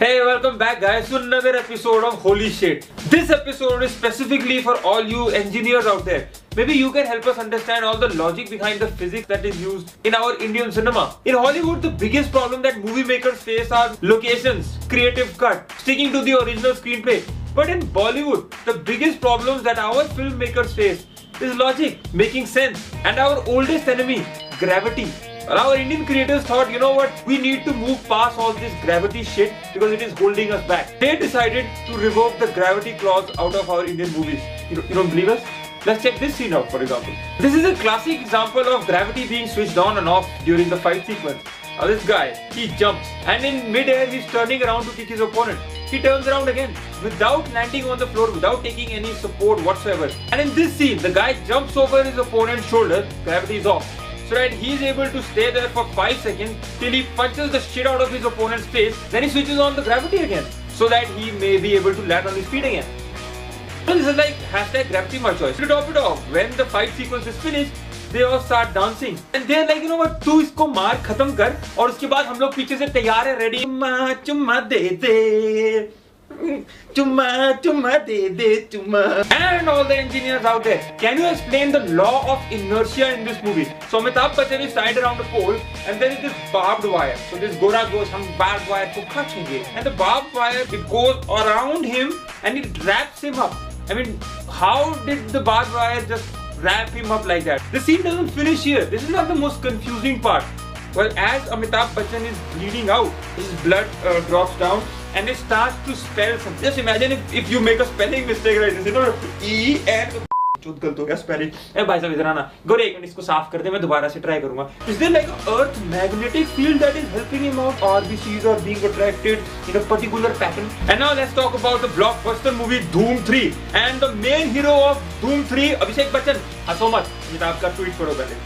Hey, welcome back guys to another episode of Holy Shit. This episode is specifically for all you engineers out there. Maybe you can help us understand all the logic behind the physics that is used in our Indian cinema. In Hollywood, the biggest problem that movie makers face are locations, creative cut, sticking to the original screenplay. But in Bollywood, the biggest problems that our filmmakers face is logic, making sense, and our oldest enemy, gravity. Well, our Indian creators thought, you know what, we need to move past all this gravity shit because it is holding us back. They decided to revoke the gravity clause out of our Indian movies. You don't believe us? Let's check this scene out, for example. This is a classic example of gravity being switched on and off during the fight sequence. Now this guy, he jumps and in mid-air he's turning around to kick his opponent. He turns around again without landing on the floor, without taking any support whatsoever. And in this scene, the guy jumps over his opponent's shoulder, gravity is off, so that he's able to stay there for 5 seconds till he punches the shit out of his opponent's face. Then he switches on the gravity again so that he may be able to land on his feet again. So this is like hashtag gravity my choice. To top it off, when the fight sequence is finished, they all start dancing and they're like, you know what, तू इसको मार खत्म कर और उसके बाद हम लोग पीछे से तैयार है, ready, चुम्मा चुम्मा दे दे, चुम्मा चुम्मा दे दे चुम्मा. And all the engineers out there, can you explain the law of inertia in this movie? So Amitabh Bachchan is tied around a pole and there is this barbed wire. So this Gora goes, हम barbed wire को खींचेंगे, and the barbed wire, it goes around him and it wraps him up. I mean, how did the barbed wire just wrap him up like that? The scene doesn't finish here. This is not the most confusing part. Well, as Amitabh Bachchan is bleeding out, his blood drops down and it starts to spell something. Just imagine if you make a spelling mistake like this, you know, E-N चूत गलत हो गया spelling. ए भाई साहब इधर आना, गोरे एक minute इसको साफ कर दे, मैं दोबारा से ट्राई करूंगा. Is there like an earth magnetic field that is helping him out? RBCs are being attracted in a particular pattern. And now let's talk about the blockbuster movie Dhoom 3 and the main hero of Dhoom 3, Abhishek Bachchan. हंसो मत, अमिताभ का tweet पढ़ो पहले.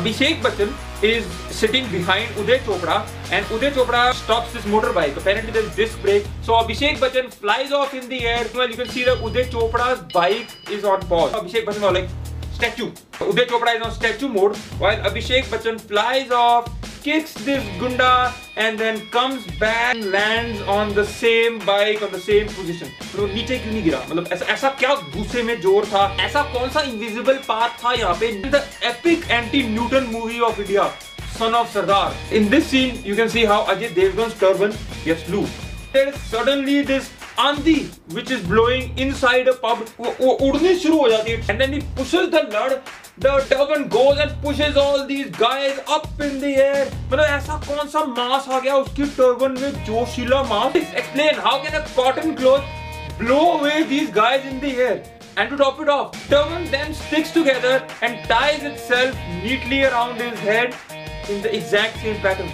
Abhishek Bachchan is sitting behind Uday Chopra and Uday Chopra stops this motorbike. Apparently there's disc brake. So Abhishek Bachchan flies off in the air. Well, you can see that Uday Chopra's bike is on pause. Abhishek Bachchan was like, statue. Uday Chopra is on statue mode while Abhishek Bachchan flies off, kicks this gunda and then comes back and lands on the same bike on the same position. तो नीचे क्यों नहीं गिरा? मतलब ऐसा क्या घुसे में जोर था? ऐसा कौन सा invisible path था यहाँ पे? The epic anti-Newton movie of India, Son of Sardar. In this scene, you can see how Ajay Devgan's turban gets loose. There is suddenly this आंधी which is blowing inside a pub. वो उड़नी शुरू हो जाती है and then he pushes the lid. The turban goes and pushes all these guys up in the air. मतलब ऐसा कौन सा मास आ गया उसकी टर्बन में, जोशीला मास? Explain how can a cotton cloth blow away these guys in the air? And to top it off, turban then sticks together and ties itself neatly around his head in the exact same pattern.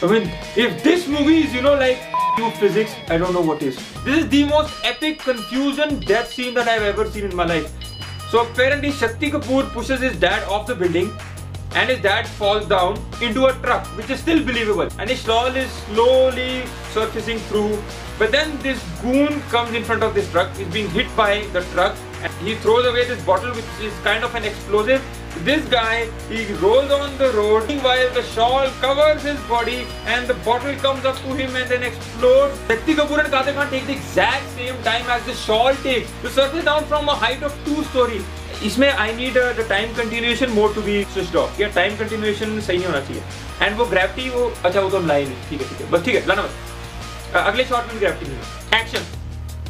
I mean, if this movie is, you know, like physics, I don't know what is. This is the most epic confusion death scene that I've ever seen in my life. So apparently Shakti Kapoor pushes his dad off the building and his dad falls down into a truck, which is still believable, and his shawl is slowly surfacing through. But then this goon comes in front of this truck, is being hit by the truck and he throws away this bottle which is kind of an explosive. This guy, he rolls on the road while the shawl covers his body and the bottle comes up to him and then explodes. Shakti Kapoor and Kader Khan take the exact same time as the shawl takes to surface down from a height of 2 stories. इसमें I need the time continuation mode to be switched off. या time continuation सही नहीं होना चाहिए. And वो gravity वो अच्छा वो तो लाइन ठीक है बस ठीक है लाना बस. अगले शॉट में gravity नहीं है. Action.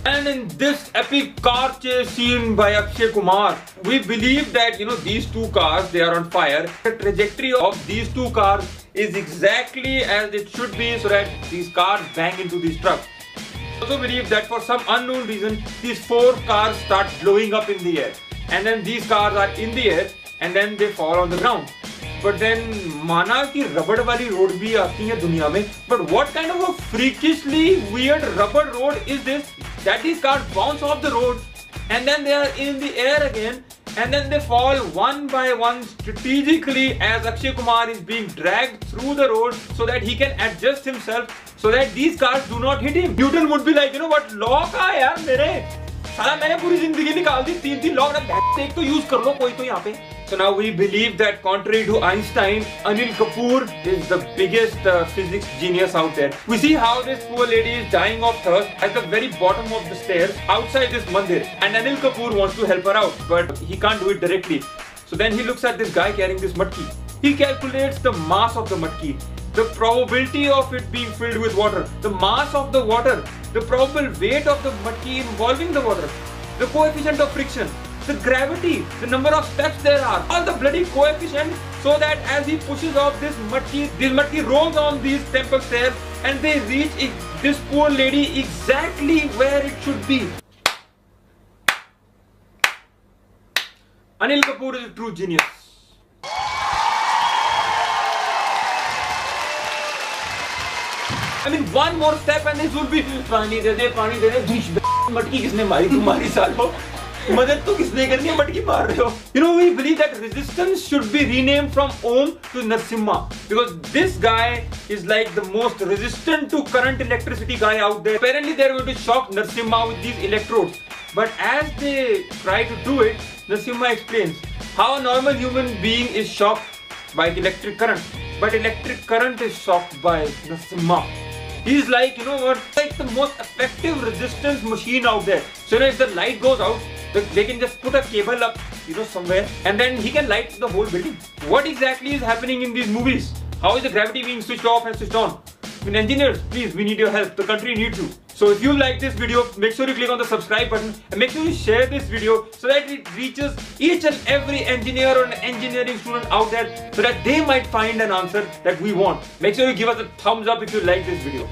And in this epic car chase scene by Akshay Kumar, we believe that, you know, these two cars, they are on fire. The trajectory of these two cars is exactly as it should be so that these cars bang into these trucks. I also believe that for some unknown reason, these 4 cars start blowing up in the air. And then these cars are in the air and then they fall on the ground. But then माना कि रबड़ वाली road भी आती है दुनिया में. But what kind of a freakishly weird rubber road is this? That these cars bounce off the road and then they are in the air again and then they fall one by one strategically as Akshay Kumar is being dragged through the road so that he can adjust himself so that these cars do not hit him. Newton would be like, you know what, law का यार मेरे साला मैंने पूरी जिंदगी निकाल दी 3 law, एक तो यूज कर लो कोई तो यहाँ पे. So now we believe that contrary to Einstein, Anil Kapoor is the biggest physics genius out there. We see how this poor lady is dying of thirst at the very bottom of the stairs outside this mandir, and Anil Kapoor wants to help her out, but he can't do it directly. So then he looks at this guy carrying this matki. He calculates the mass of the matki, the probability of it being filled with water, the mass of the water, the probable weight of the matki involving the water, the coefficient of friction, the gravity, the number of steps there are, all the bloody coefficients, so that as he pushes off this matki rolls on these temple stairs and they reach this poor lady exactly where it should be. Anil Kapoor is a true genius. I mean, one more step and this would be पानी दे दे मटकी किसने मारी तुम्हारी सालो मदद तो किसने करनी है मटकी मार रहे हो. You know, we believe that resistance should be renamed from Om to Narsimha, because this guy is like the most resistant to current electricity guy out there. Apparently they are going to shock Narsimha with these electrodes, but as they try to do it, Narsimha explains how a normal human being is shocked by the electric current, but electric current is shocked by Narsimha. He's like, you know what, like the most effective resistance machine out there. So you know, if the light goes out, they can just put a cable up, you know, somewhere, and then he can light the whole building. What exactly is happening in these movies? How is the gravity being switched off and switched on? I mean, engineers, please, we need your help. The country needs you. So if you like this video, make sure you click on the subscribe button and make sure you share this video so that it reaches each and every engineer or an engineering student out there, so that they might find an answer that we want. Make sure you give us a thumbs up if you like this video.